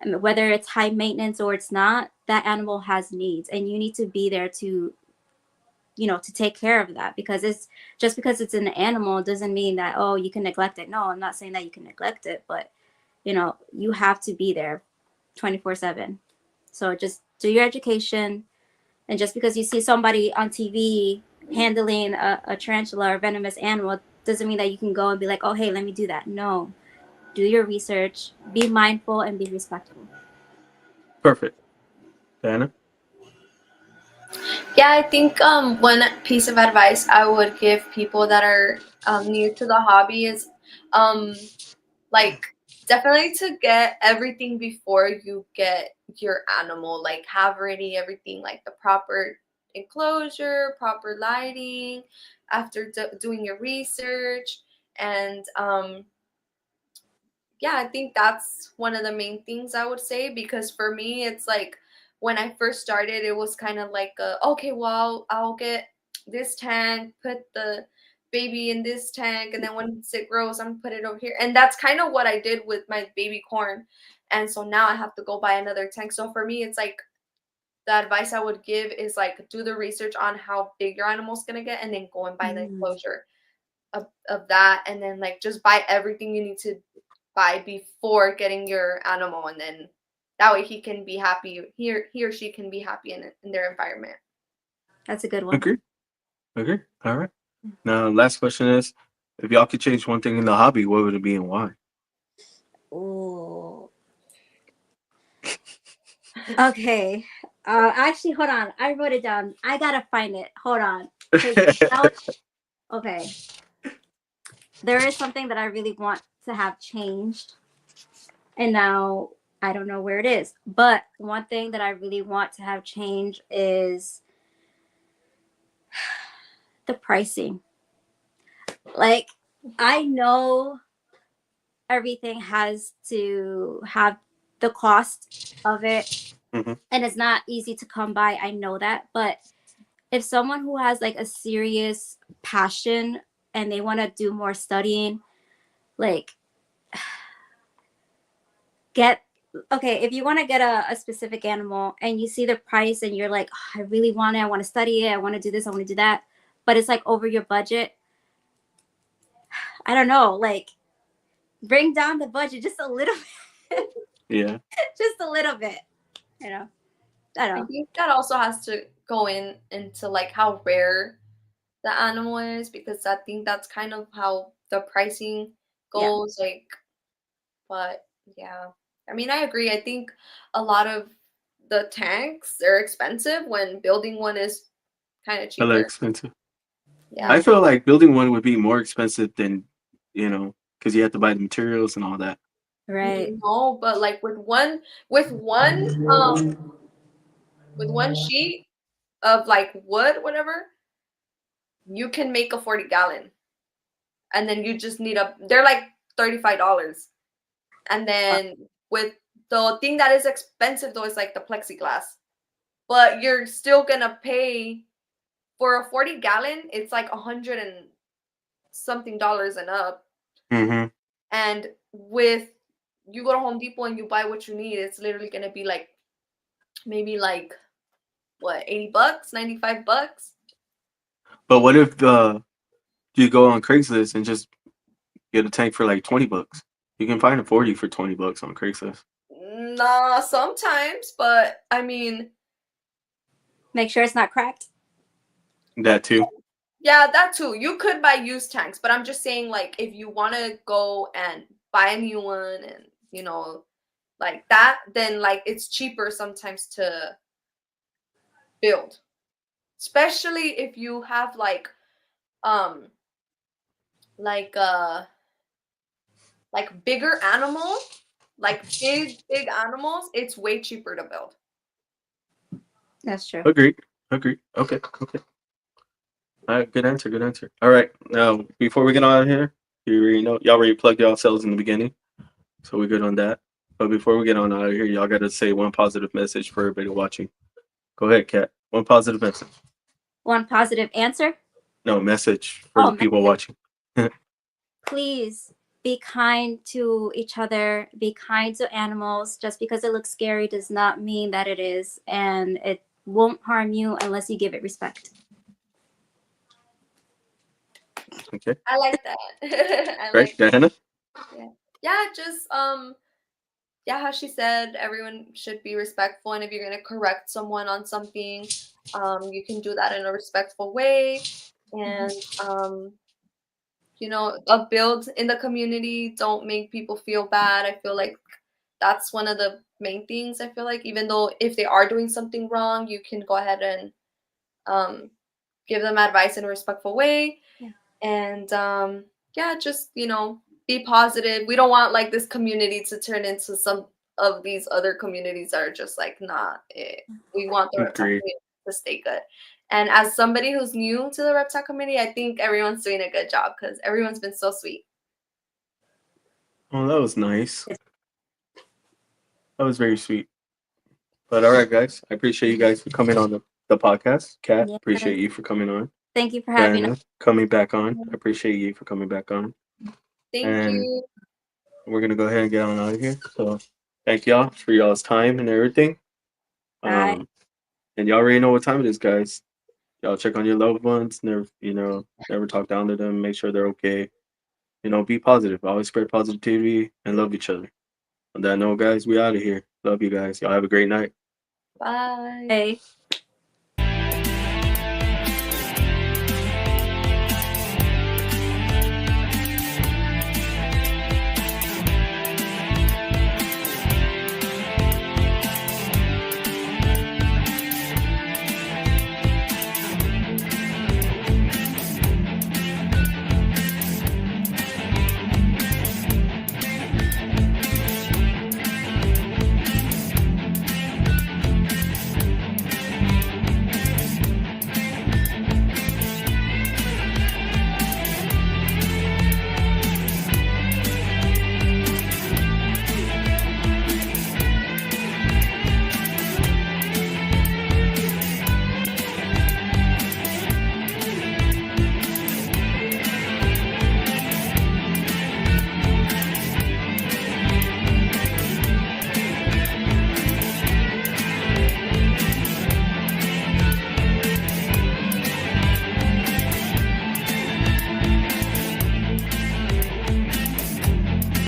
I mean, whether it's high maintenance or it's not, that animal has needs, and you need to be there to, to take care of that, because it's just because it's an animal doesn't mean that, oh, you can neglect it. No, I'm not saying that you can neglect it, but you have to be there 24/7. So just do your education. And just because you see somebody on TV handling a tarantula or venomous animal doesn't mean that you can go and be like, oh, hey, let me do that. No, do your research, be mindful, and be respectful. Perfect. Diana? Yeah, I think one piece of advice I would give people that are new to the hobby is like definitely to get everything before you get your animal. Like have ready everything, like the proper enclosure, proper lighting, after doing your research. And yeah, I think that's one of the main things I would say, because for me, it's like when I first started, it was kind of like, okay, well, I'll get this tank, put the baby in this tank, and then once it grows, I'm gonna put it over here. And that's kind of what I did with my baby corn. And so now I have to go buy another tank. So for me, it's like the advice I would give is like do the research on how big your animal's gonna get, and then go and buy the enclosure of that, and then like just buy everything you need to buy before getting your animal, and then that way he can be happy, he or she can be happy in their environment. That's a good one. Agree. All right. Now, last question is, if y'all could change one thing in the hobby, what would it be and why? Ooh. Okay. Actually, hold on. I wrote it down. I gotta find it. Hold on. Okay. There is something that I really want to have changed, and now I don't know where it is. But one thing that I really want to have changed is the pricing. Like, I know everything has to have the cost of it, Mm-hmm. and it's not easy to come by. I know that. But if someone who has like a serious passion and they want to do more studying, like, if you want to get a specific animal and you see the price and you're like, oh, I really want it, I want to study it, I want to do this, I want to do that, but it's like over your budget, I don't know, like, bring down the budget just a little bit. Yeah. Just a little bit, I don't I know. think that also has to go into like how rare the animal is, because I think that's kind of how the pricing goes. Yeah. Like, but yeah, I mean, I agree. I think a lot of the tanks are expensive when building one is kind of cheaper. Hella expensive. Yeah. I feel like building one would be more expensive than, because you have to buy the materials and all that. Right. No, but like with one sheet of like wood, whatever, you can make a 40-gallon, and then you just need they're like $35. And then with the thing that is expensive though is like the plexiglass, but you're still gonna pay for a 40-gallon. It's like $100 and something and up. Mm-hmm. And with you go to Home Depot and you buy what you need, it's literally gonna be like maybe like what, $80, $95. But what if You go on Craigslist and just get a tank for like $20. You can find a 40 for $20 on Craigslist. Nah, sometimes, but I mean, Make sure it's not cracked. That too. yeah, that too. You could buy used tanks, but I'm just saying, like, if you want to go and buy a new one and, you know, like that, then like it's cheaper sometimes to build. Especially if you have um like uh like bigger animals, like big animals, it's way cheaper to build. That's true. Agreed. Okay. Okay. All right. Good answer. Good answer. All right. Now, before we get out of here, you already know y'all already plugged yourselves in the beginning, so we're good on that. But before we get on out of here, y'all got to say one positive message for everybody watching. Go ahead, Kat. One positive message. One positive answer. No, message for the people watching. Please be kind to each other. Be kind to animals. Just because it looks scary does not mean that it is, and it won't harm you unless you give it respect. Okay. I like that. I Right, like Diana? yeah, just yeah, how she said everyone should be respectful, and if you're gonna correct someone on something, you can do that in a respectful way, and you know, build in the community. Don't make people feel bad. I feel like that's one of the main things. I feel like even though if they are doing something wrong, you can go ahead and give them advice in a respectful way. Yeah. And yeah, just, you know, be positive. We don't want like this community to turn into some of these other communities that are just like not it. We want the reptile Agreed. community to stay good. And as somebody who's new to the reptile community, I think everyone's doing a good job because everyone's been so sweet. Oh, that was nice. That was very sweet. But all right, guys. I appreciate you guys for coming on the podcast. Kat, Yes. appreciate you for coming on. Thank you for having Diana, us. coming back on. I appreciate you for coming back on. Thank And you. we're gonna go ahead and get on out of here. So thank y'all for y'all's time and everything. Bye. And y'all already know what time it is, guys. Y'all check on your loved ones. Never talk down to them. Make sure they're okay. Be positive. Always spread positivity and love each other. On that note, guys, we out of here. Love you guys. Y'all have a great night. Bye. Hey.